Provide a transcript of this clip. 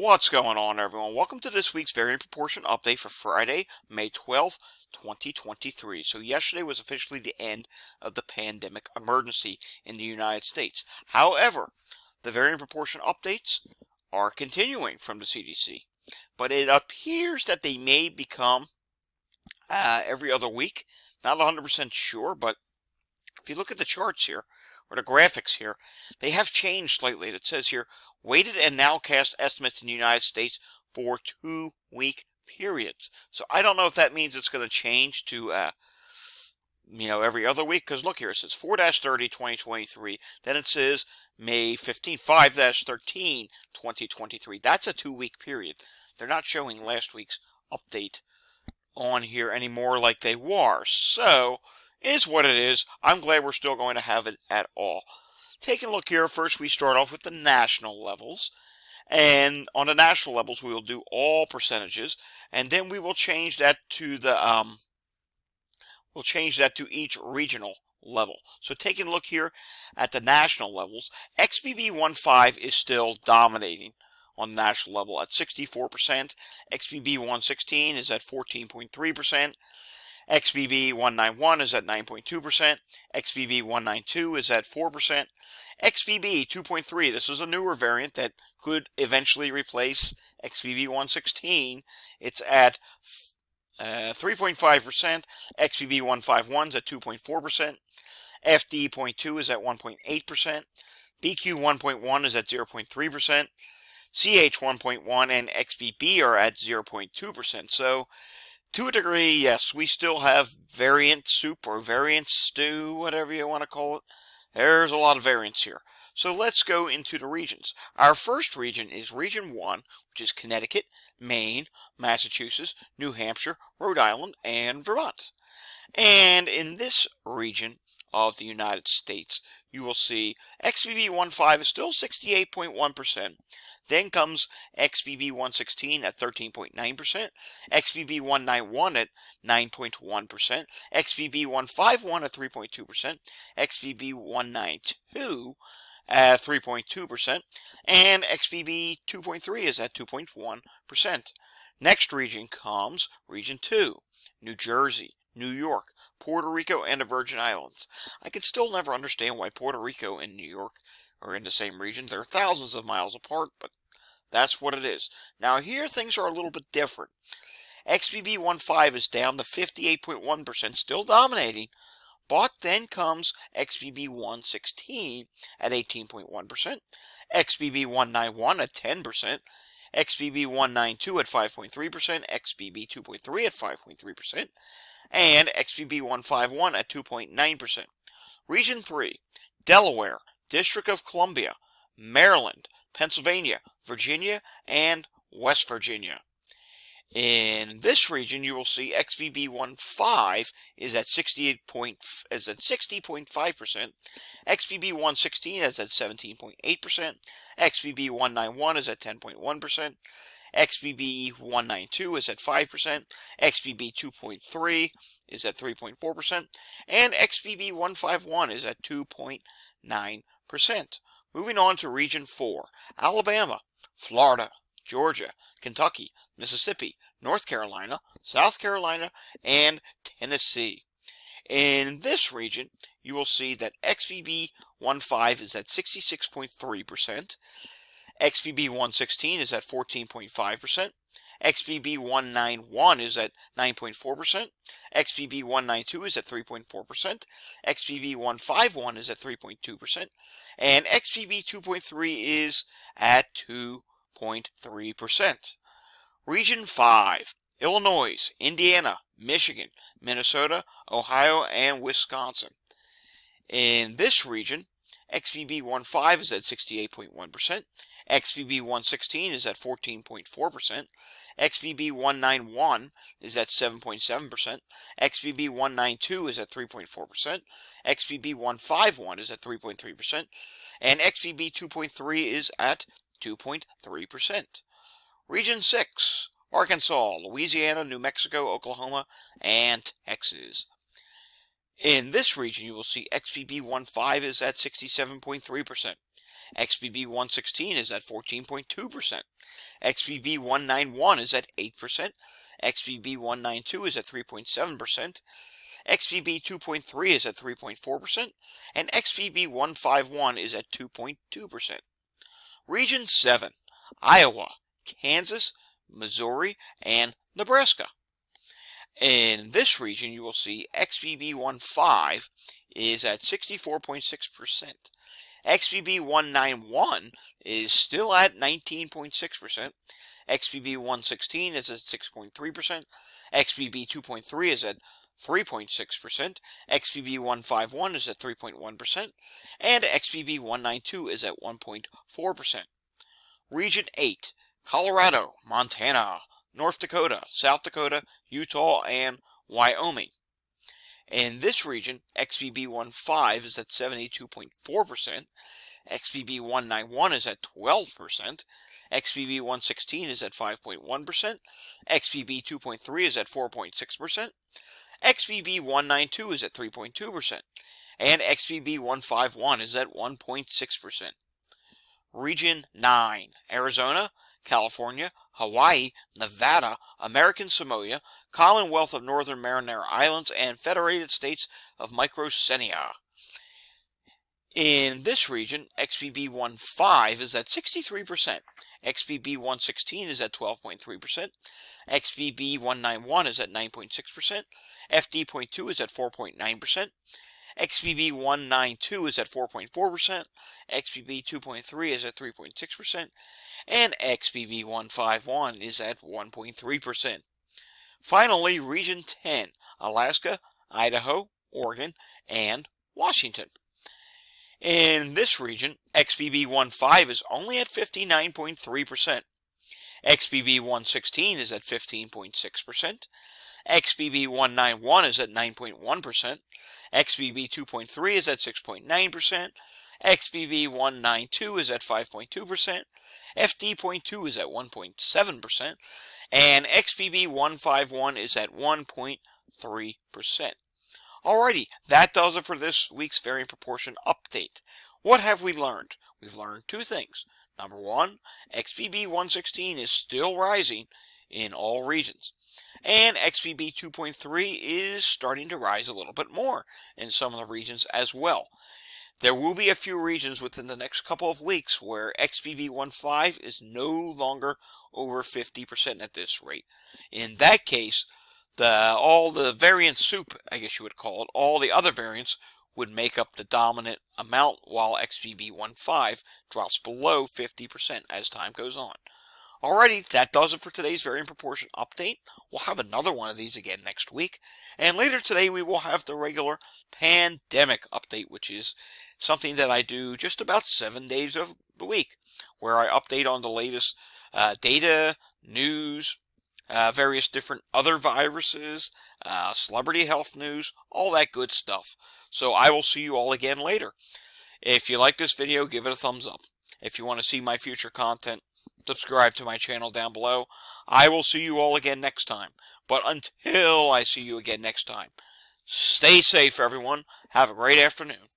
What's going on, everyone? Welcome to this week's Variant Proportion Update for Friday, May 12th, 2023. So yesterday was officially the end of the pandemic emergency in the United States. However, the Variant Proportion updates are continuing from the CDC. But it appears that they may become every other week. Not 100% sure, but if you look at the charts here, or the graphics here, they have changed slightly. It says here, weighted and nowcast estimates in the United States for 2-week periods. So I don't know if that means it's going to change to, every other week. Because look here, it says 4-30, 2023. Then it says May 15, 5-13, 2023. That's a 2-week period. They're not showing last week's update on here anymore like they were. So, is what it is. I'm glad we're still going to have it at all. Taking a look here, first we start off with the national levels. And on the national levels, we will do all percentages. And then we will change that to each regional level. So taking a look here at the national levels, XBB115 is still dominating on the national level at 64%. XBB116 is at 14.3%. XBB191 is at 9.2%. XBB192 is at 4%. XBB2.3, this is a newer variant that could eventually replace XBB116. It's at 3.5%. XBB151 is at 2.4%. FD.2 is at 1.8%. BQ1.1 is at 0.3%. CH1.1 and XBB are at 0.2%. So, to a degree, yes, we still have variant soup or variant stew, whatever you want to call it. There's a lot of variants here. So let's go into the regions. Our first region is Region 1, which is Connecticut, Maine, Massachusetts, New Hampshire, Rhode Island, and Vermont. And in this region of the United States, you will see XBB15 is still 68.1%. Then comes XBB116 at 13.9%, XBB191 at 9.1%, XBB151 at 3.2%, XBB192 at 3.2%, and XBB2.3 is at 2.1%. Next region comes Region 2, New Jersey, New York, Puerto Rico, and the Virgin Islands. I can still never understand why Puerto Rico and New York are in the same region. They're thousands of miles apart, but that's what it is. Now here things are a little bit different. XBB15 is down to 58.1%, still dominating, but then comes XBB116 at 18.1%, XBB191 at 10%, XBB192 at 5.3%, XBB2.3 at 5.3%, and XBB151 at 2.9%. Region 3, Delaware, District of Columbia, Maryland, Pennsylvania, Virginia, and West Virginia. In this region, you will see XBB15 is at 60.5%, XBB116 is at 17.8%, XBB191 is at 10.1%, XBB192 is at 5%, XBB2.3 is at 3.4%, and XBB151 is at 2.9%. Moving on to Region 4, Alabama, Florida, Georgia, Kentucky, Mississippi, North Carolina, South Carolina, and Tennessee. In this region, you will see that XBB15 is at 66.3%, XBB116 is at 14.5%, XBB191 is at 9.4%, XBB192 is at 3.4%, XBB151 is at 3.2%, and XBB2.3 is at 2.3%. Region 5, Illinois, Indiana, Michigan, Minnesota, Ohio, and Wisconsin. In this region, XBB15 is at 68.1%, XBB116 is at 14.4%, XBB191 is at 7.7%, XBB192 is at 3.4%, XBB151 is at 3.3%, and XBB2.3 is at 2.3%. Region 6, Arkansas, Louisiana, New Mexico, Oklahoma, and Texas. In this region, you will see XBB15 is at 67.3%. XBB116 is at 14.2%. XBB191 is at 8%. XBB192 is at 3.7%. XBB2.3 is at 3.4%. And XBB151 is at 2.2%. Region 7, Iowa, Kansas, Missouri, and Nebraska. In this region, you will see XBB15 is at 64.6%. XBB191 is still at 19.6%. XBB116 is at 6.3%. XBB2.3 is at 3.6%. XBB151 is at 3.1%. And XBB192 is at 1.4%. Region 8, Colorado, Montana, North Dakota, South Dakota, Utah, and Wyoming. In this region, XBB15 is at 72.4%, XBB191 is at 12%, XBB116 is at 5.1%, XBB2.3 is at 4.6%, XBB192 is at 3.2%, and XBB151 is at 1.6%. Region 9, Arizona, California, Hawaii, Nevada, American Samoa, Commonwealth of Northern Mariana Islands, and Federated States of Micronesia. In this region, XBB15 is at 63%, XBB116 is at 12.3%, XBB191 is at 9.6%, FD.2 is at 4.9%, XBB192 is at 4.4%, XBB2.3 is at 3.6%, and XBB151 is at 1.3%. Finally, Region 10, Alaska, Idaho, Oregon, and Washington. In this region, XBB15 is only at 59.3%. XBB116 is at 15.6%. XBB191 is at 9.1%. XBB2.3 is at 6.9%. XBB192 is at 5.2%. FD.2 is at 1.7%. And XBB151 is at 1.3%. Alrighty, that does it for this week's Variant Proportion Update. What have we learned? We've learned two things. Number one, XBB116 is still rising in all regions. And XBB2.3 is starting to rise a little bit more in some of the regions as well. There will be a few regions within the next couple of weeks where XBB15 is no longer over 50% at this rate. In that case, all the variant soup, I guess you would call it, all the other variants would make up the dominant amount, while XBB15 drops below 50% as time goes on. Alrighty, that does it for today's Variant Proportion Update. We'll have another one of these again next week. And later today we will have the regular Pandemic Update, which is something that I do just about 7 days of the week, where I update on the latest data, news, various different other viruses, celebrity health news, all that good stuff. So I will see you all again later. If you like this video, give it a thumbs up. If you want to see my future content, subscribe to my channel down below. I will see you all again next time. But until I see you again next time, stay safe, everyone. Have a great afternoon.